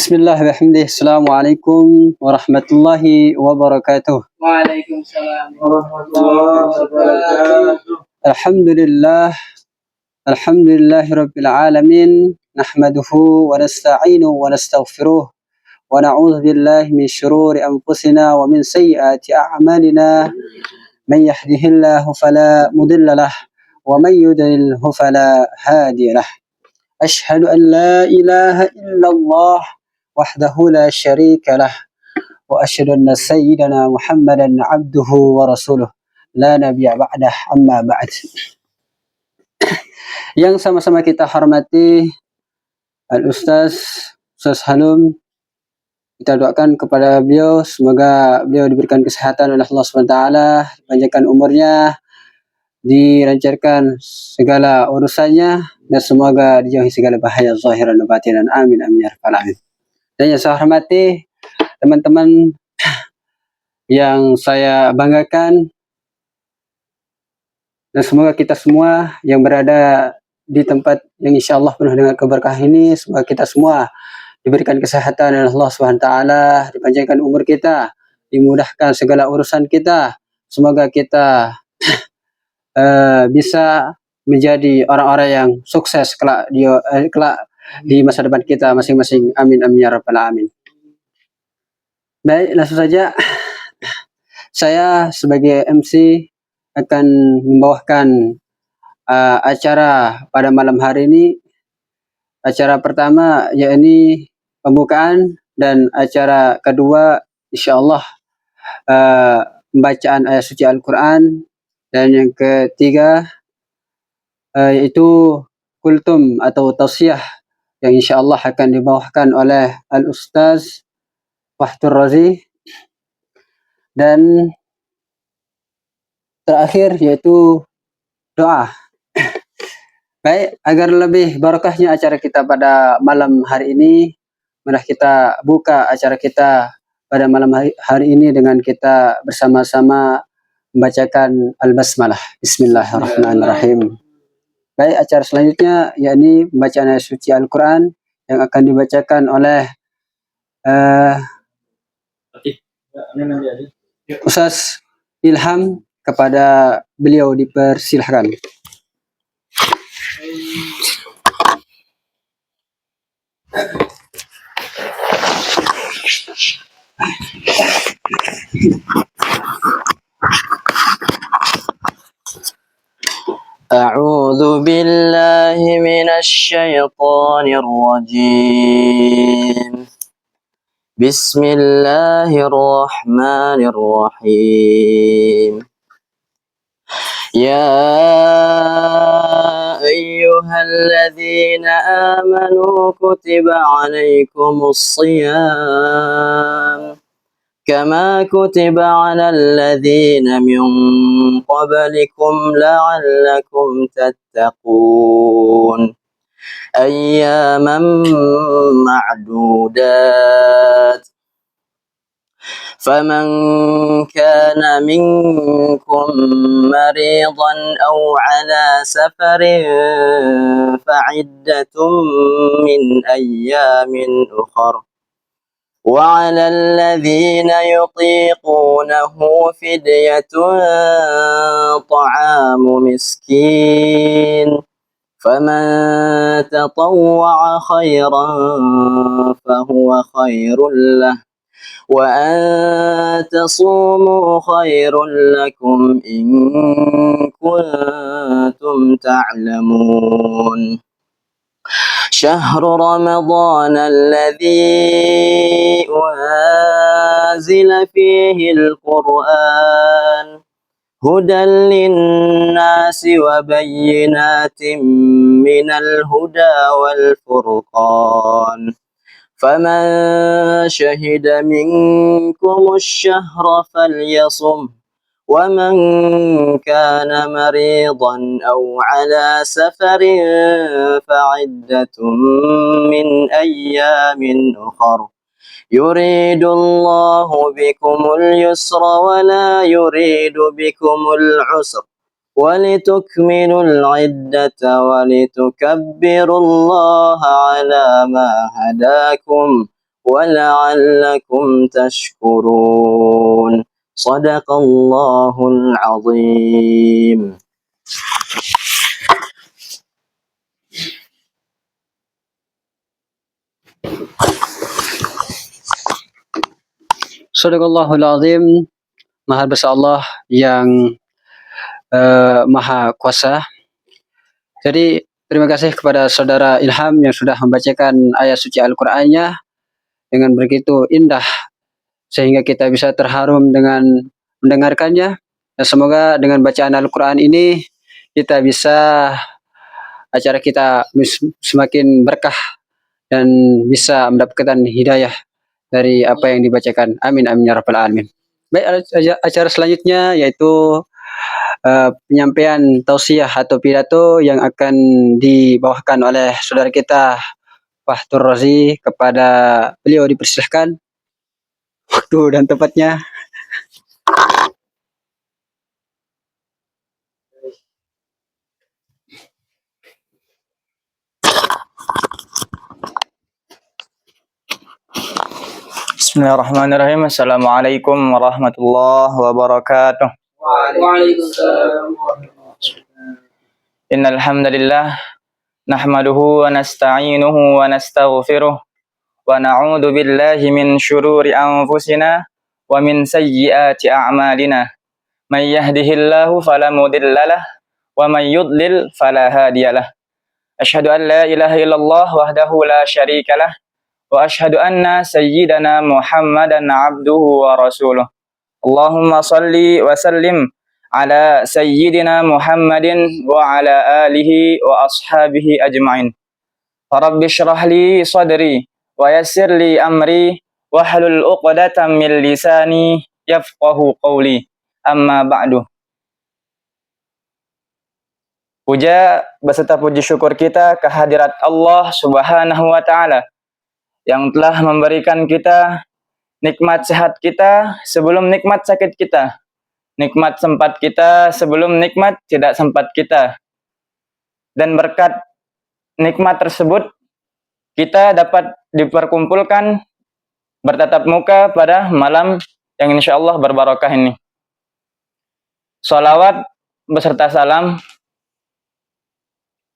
Bismillah walhamdulillah. Assalamualaikum warahmatullahi wabarakatuh. Waalaikumsalam warahmatullahi wabarakatuh. Alhamdulillah. Alhamdulillahi rabbil alamin. Nahmaduhu wa nasta'inuhu wa nastaghfiruh. Wa na'udzu billahi min syururi anfusina wa min sayyiati a'malina. Man yahdihillahu fala mudilla lah wa man yudlilhu fala hadiya lah. Asyhadu an la ilaha illallah wahdahu la syarika lah wa asyhadu anna sayyidana Muhammadan abduhu wa rasuluh la nabiyya ba'dah amma ba'd. Yang sama-sama kita hormati Al-Ustaz Halum, kita doakan kepada beliau semoga beliau diberikan kesehatan oleh Allah SWT, dipanjangkan umurnya, dilancarkan segala urusannya, dan semoga dijauhi segala bahaya zahiran dan batinan. Amin amin ya rabbal alamin. Dan yang saya hormati teman-teman yang saya banggakan, dan semoga kita semua yang berada di tempat yang insya Allah penuh dengan keberkahan ini, semoga kita semua diberikan kesehatan oleh Allah SWT, dipanjangkan umur kita, dimudahkan segala urusan kita, semoga kita bisa menjadi orang-orang yang sukses kelak di masa depan kita masing-masing. Amin amin ya rabbal alamin. Baik, langsung saja saya sebagai MC akan membawakan acara pada malam hari ini. Acara pertama yakni pembukaan, dan acara kedua insyaallah pembacaan ayat suci Al-Quran, dan yang ketiga yaitu kultum atau tausiah yang insyaallah akan dibawakan oleh Al-Ustaz Fahdur Razi, dan terakhir yaitu doa. Baik, agar lebih barokahnya acara kita pada malam hari ini, mari kita buka acara kita pada malam hari ini dengan kita bersama-sama membacakan Al-Basmalah. Bismillahirrahmanirrahim. Baik, acara selanjutnya yakni pembacaan ayat suci Al-Quran yang akan dibacakan oleh Ustaz Ilham. Kepada beliau dipersilahkan. A'udzu billahi minasy syaithanir rajim. Bismillahirrahmanirrahim. Ya ayyuhalladzina amanu kutiba 'alaikumus shiyam kama kutiba 'alal ladzina min qablikum la'allakum tattaqun. Ayyaman ma'dudat. فمن كان منكم مريضا أو على سفر فعدة من أيام أخر وعلى الذين يطيقونه فدية طعام مسكين فمن تطوع خيرا فهو خير له وأن تصوموا خير لكم إن كنتم تعلمون. شهر رمضان الذي أنزل فيه القرآن هدى للناس وبينات من الهدى والفرقان فمن شهد منكم الشهر فليصم ومن كان مريضا أو على سفر فعدة من أيام أخر يريد الله بكم اليسر ولا يريد بكم العسر ولتكملوا العدة ولتكبروا الله على ما هداكم ولعلكم تشكرون. صدق الله العظيم. Sadaqallahul azim. Maha besar Allah yang Maha Kuasa. Jadi terima kasih kepada saudara Ilham yang sudah membacakan ayat suci Al-Qur'annya dengan begitu indah sehingga kita bisa terharum dengan mendengarkannya. Dan semoga dengan bacaan Al-Qur'an ini kita bisa acara kita semakin berkah dan bisa mendapatkan hidayah dari apa yang dibacakan. Amin amin ya rabbal alamin. Baik, acara selanjutnya yaitu penyampaian tausiah atau pidato yang akan dibawakan oleh saudara kita Fahtur Razi. Kepada beliau dipersilahkan waktu dan tempatnya. Bismillahirrahmanirrahim. Assalamualaikum warahmatullahi wabarakatuh. Waalaikumsalam. Innal hamdalillah nahmaduhu wa nasta'inuhu wa nastaghfiruh wa na'udzu billahi min syururi anfusina wa min sayyiati a'malina. May yahdihillahu fala mudhillalah wa may yudlil fala hadiyalah. Asyhadu an la ilaha illallah wahdahu la syarikalah wa asyhadu anna sayyidana Muhammadan abduhu wa rasuluh. Allahumma salli wa sallim ala sayyidina Muhammadin wa ala alihi wa ashabihi ajma'in. Rabbi syrah li sadri wa yassir li amri wa hlul 'uqdatam min lisani yafqahu qawli. Amma ba'du. Puja beserta puji syukur kita kehadirat Allah Subhanahu wa taala yang telah memberikan kita nikmat sehat kita sebelum nikmat sakit kita, nikmat sempat kita sebelum nikmat tidak sempat kita. Dan berkat nikmat tersebut, kita dapat diperkumpulkan bertatap muka pada malam yang insya Allah berbarokah ini. Salawat beserta salam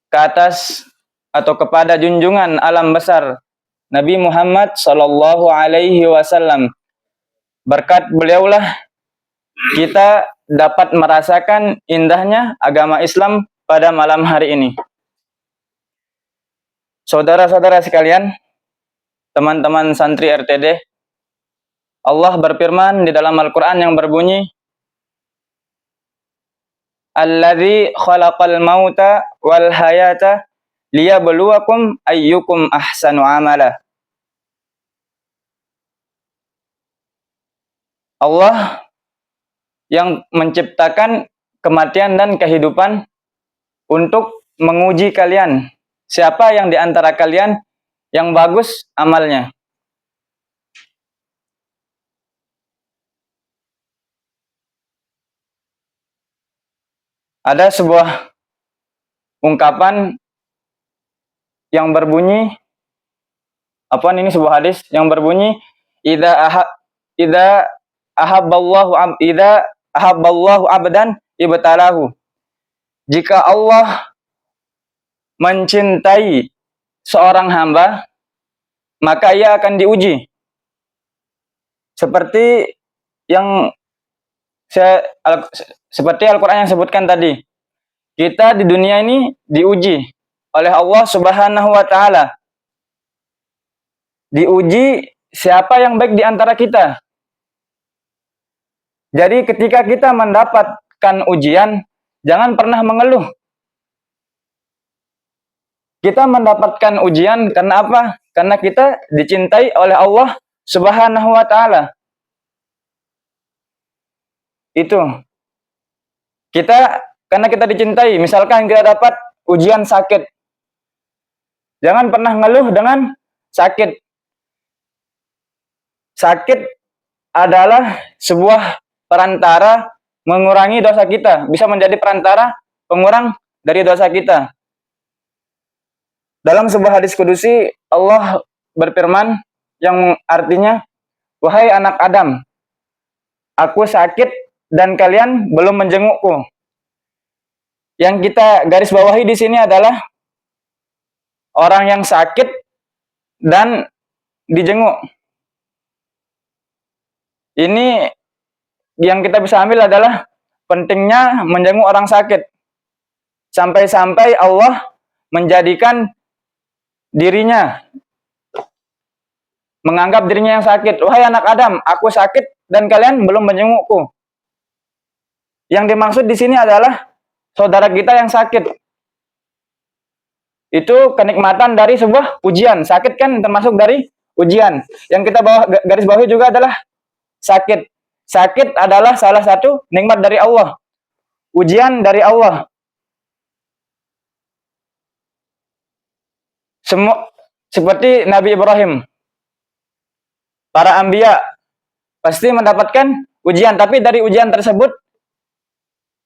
ke atas atau kepada junjungan alam besar Nabi Muhammad Sallallahu Alaihi Wasallam. Berkat beliaulah kita dapat merasakan indahnya agama Islam pada malam hari ini. Saudara-saudara sekalian, teman-teman santri RTD, Allah berfirman di dalam Al-Quran yang berbunyi, Alladzi khalaqal mauta wal hayata liyabluwakum ayyukum ahsanu amala. Allah yang menciptakan kematian dan kehidupan untuk menguji kalian. Siapa yang di antara kalian yang bagus amalnya? Ada sebuah ungkapan yang berbunyi, ini sebuah hadis yang berbunyi, idza ahabballahu abdan ibtalahu. Jika Allah mencintai seorang hamba, maka ia akan diuji. Seperti yang seperti Al-Quran yang sebutkan tadi, kita di dunia ini diuji oleh Allah Subhanahu wa taala. Diuji siapa yang baik di antara kita. Jadi ketika kita mendapatkan ujian, jangan pernah mengeluh. Kita mendapatkan ujian karena apa? Karena kita dicintai oleh Allah Subhanahu wa taala. Itu. Karena kita dicintai, misalkan kita dapat ujian sakit. Jangan pernah ngeluh dengan sakit. Sakit adalah sebuah perantara mengurangi dosa kita, bisa menjadi perantara pengurang dari dosa kita. Dalam sebuah hadis kudusi, Allah berfirman yang artinya, wahai anak Adam, aku sakit dan kalian belum menjengukku. Yang kita garis bawahi di sini adalah orang yang sakit dan dijenguk. Ini yang kita bisa ambil adalah pentingnya menjenguk orang sakit. Sampai-sampai Allah menjadikan dirinya, menganggap dirinya yang sakit. Wahai anak Adam, aku sakit dan kalian belum menjengukku. Yang dimaksud di sini adalah saudara kita yang sakit. Itu kenikmatan dari sebuah ujian. Sakit kan termasuk dari ujian. Yang kita garis bawahi juga adalah sakit. Sakit adalah salah satu nikmat dari Allah. Ujian dari Allah. Semua seperti Nabi Ibrahim. Para anbiya pasti mendapatkan ujian, tapi dari ujian tersebut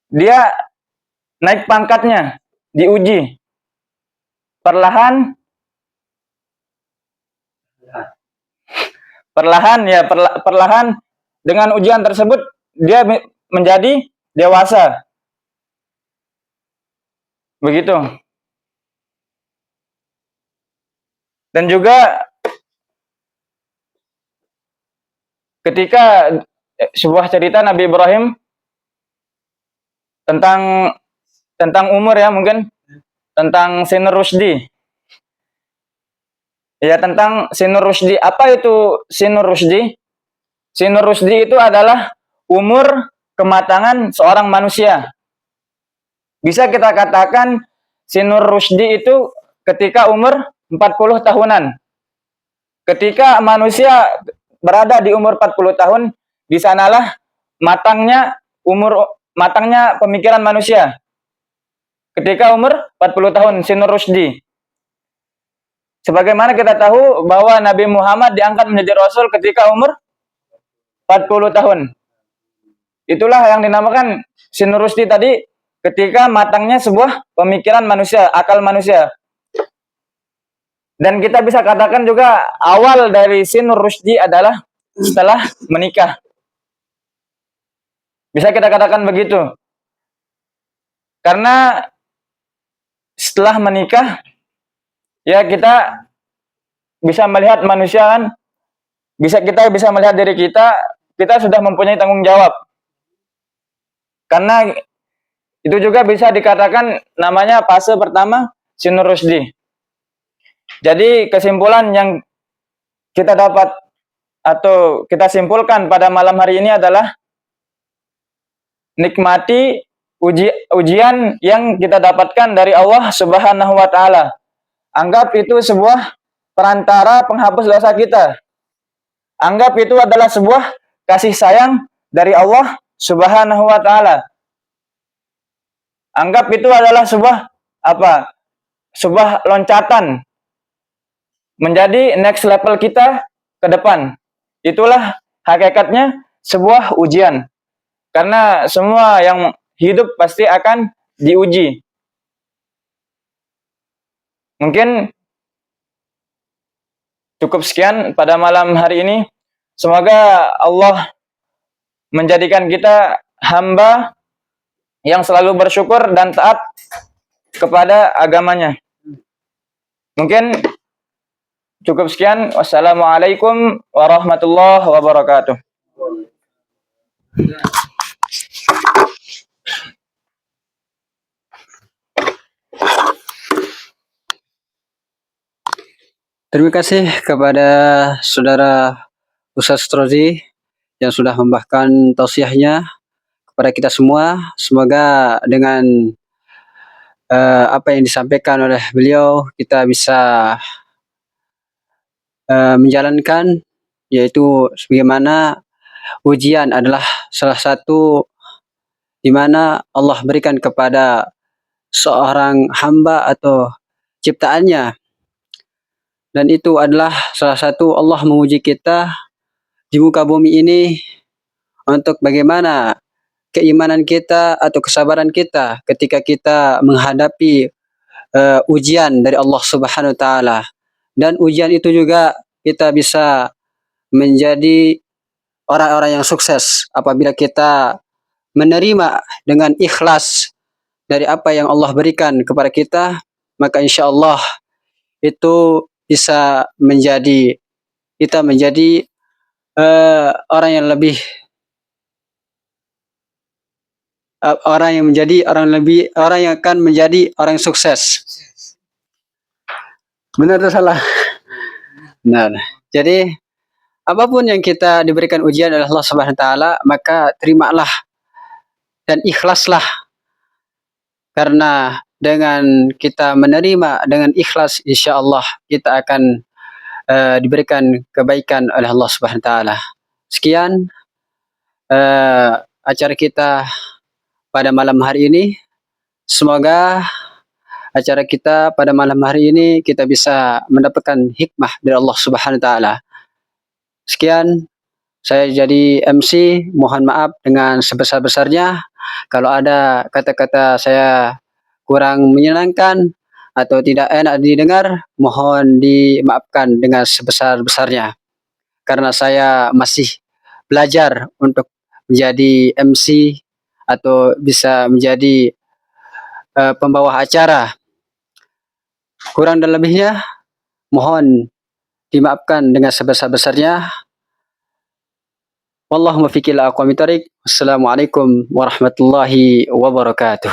dia naik pangkatnya, diuji. Perlahan dengan ujian tersebut dia menjadi dewasa. Begitu. Dan juga ketika sebuah cerita Nabi Ibrahim tentang umur ya, mungkin tentang Sinur Rusdi. Ya, tentang Sinur Rusdi. Apa itu Sinur Rusdi? Sinur Rusdi itu adalah umur kematangan seorang manusia. Bisa kita katakan Sinur Rusdi itu ketika umur 40 tahunan. Ketika manusia berada di umur 40 tahun, di sanalah matangnya pemikiran manusia. Ketika umur 40 tahun, Sinur Rusdi. Sebagaimana kita tahu bahwa Nabi Muhammad diangkat menjadi Rasul ketika umur 40 tahun. Itulah yang dinamakan Sinur Rusdi tadi, ketika matangnya sebuah pemikiran manusia, akal manusia. Dan kita bisa katakan juga awal dari Sinur Rusdi adalah setelah menikah. Bisa kita katakan begitu. Karena setelah menikah, ya kita bisa melihat manusia kan, kita bisa melihat diri kita sudah mempunyai tanggung jawab. Karena itu juga bisa dikatakan namanya fase pertama Sinur Rusdi. Jadi kesimpulan yang kita dapat atau kita simpulkan pada malam hari ini adalah nikmati ujian yang kita dapatkan dari Allah Subhanahu wa taala. Anggap itu sebuah perantara penghapus dosa kita. Anggap itu adalah sebuah kasih sayang dari Allah Subhanahu wa taala. Anggap itu adalah sebuah loncatan menjadi next level kita ke depan. Itulah hakikatnya sebuah ujian. Karena semua yang hidup pasti akan diuji. Mungkin cukup sekian pada malam hari ini. Semoga Allah menjadikan kita hamba yang selalu bersyukur dan taat kepada agamanya. Mungkin cukup sekian. Wassalamualaikum warahmatullahi wabarakatuh. Terima kasih kepada Saudara Ustaz Trozi yang sudah membahkan tausiahnya kepada kita semua. Semoga dengan apa yang disampaikan oleh beliau kita bisa menjalankan, yaitu sebagaimana ujian adalah salah satu di mana Allah berikan kepada seorang hamba atau ciptaannya, dan itu adalah salah satu Allah menguji kita di muka bumi ini untuk bagaimana keimanan kita atau kesabaran kita ketika kita menghadapi ujian dari Allah Subhanahu wa taala. Dan ujian itu juga kita bisa menjadi orang-orang yang sukses apabila kita menerima dengan ikhlas dari apa yang Allah berikan kepada kita, maka insya Allah itu bisa menjadi kita menjadi orang yang lebih orang yang akan menjadi orang yang sukses. Benar atau salah? Benar. Jadi apapun yang kita diberikan ujian oleh Allah Subhanahu wa taala, maka terimalah dan ikhlaslah. Karena dengan kita menerima dengan ikhlas, insya Allah kita akan diberikan kebaikan oleh Allah Subhanahu wa taala. Sekian acara kita pada malam hari ini. Semoga acara kita pada malam hari ini kita bisa mendapatkan hikmah dari Allah Subhanahu wa taala. Sekian, saya jadi MC, mohon maaf dengan sebesar-besarnya kalau ada kata-kata saya kurang menyenangkan atau tidak enak didengar, mohon dimaafkan dengan sebesar-besarnya. Karena saya masih belajar untuk menjadi MC atau bisa menjadi pembawa acara. Kurang dan lebihnya mohon dimaafkan dengan sebesar-besarnya. Wallahu muwaffiq ila aqwamit thoriq. Wassalamualaikum warahmatullahi wabarakatuh.